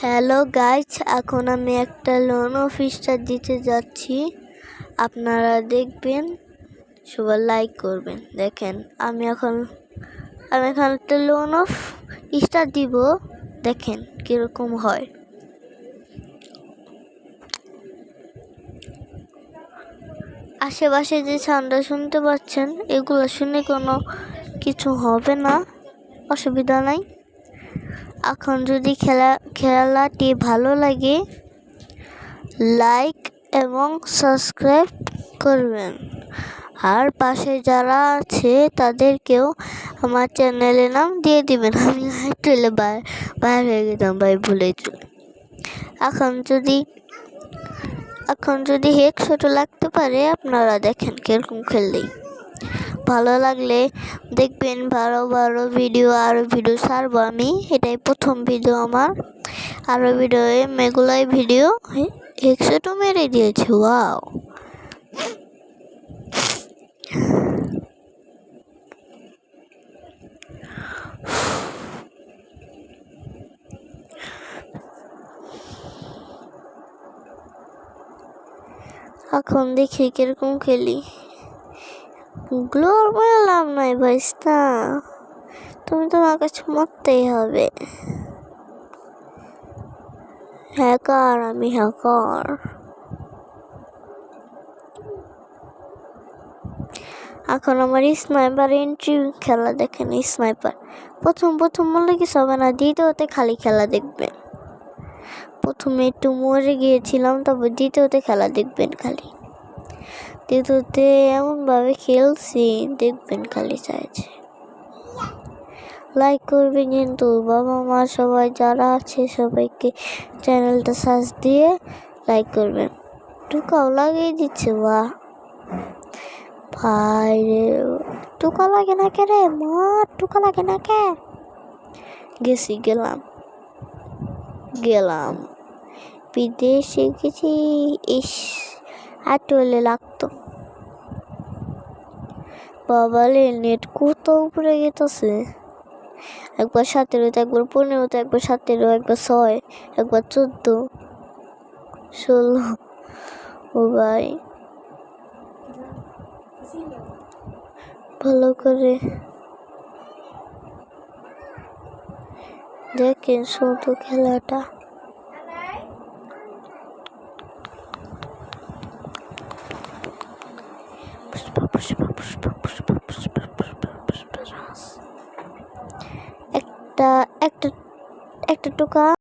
Hello guys, এখন আমি একটা লোন অফিসটা দিতে যাচ্ছি। আপনারা দেখবেন, সবাই লাইক করবেন। দেখেন আমি এখন একটা লোন অফ স্টার দিব। দেখেন কিরকম হয়। আশেপাশে যে সাউন্ডটা শুনতে পাচ্ছেন, এগুলো শুনে কোনো কিছু হবে না, অসুবিধা নাই। এখন যদি খেলাটি ভালো লাগে, লাইক এবং সাবস্ক্রাইব করবেন। আর পাশে যারা আছে তাদেরকেও আমার চ্যানেলের নাম দিয়ে দিবেন। আমি হাইটুলে বাইরে হয়ে গেলাম, ভাই ভুলে চলে। এখন যদি হেক ছোট লাগতে পারে, আপনারা দেখেন কিরকম খেললেই ভালো লাগলে দেখবেন। আরো ভিডিও ছাড়বো আমি। এটাই প্রথম ভিডিও আমার। আরো ভিডিও মেগুলাই ভিডিও হেডশটও মেরে দিয়েছে। ওয়াও, এখন দেখি কিরকম খেলি। গ্লোর মেলাম নাই ভাইস্তা, তুমি তোমার কাছে মরতেই হবে। হ্যাকার, আমি হ্যাকার। এখন আমার স্নাইপার এন্ট্রি খেলা দেখেন। স্নাইপার প্রথম বললে কিছু হবে না, দ্বিতীয়তে খালি খেলা দেখবেন। প্রথমে একটু মরে গিয়েছিলাম, তারপর দ্বিতীয়তে খেলা দেখবেন খালি। দ্বিতীয়তে এমনভাবে খেলছি দেখবেন খালি। চাইছে লাইক করবেন কিন্তু, বাবা মা সবাই যারা আছে সবাইকে চ্যানেলটা সার্চ দিয়ে লাইক করবেন। টুকাও লাগিয়ে দিচ্ছে। বাহ ভাই রে, টুকা লাগে না কে রে? মা টুকা লাগে না কে? গেলাম বিদেশে গেছি। আর টলে লাগতো। বাবালে নেট কত উপরে গেছে। একবার 17, একবার 15, একবার 17, একবার 6, একবার 14, 16। ও ভাই ভালো করে দেখেন শুধু খেলাটা। একটা টোকা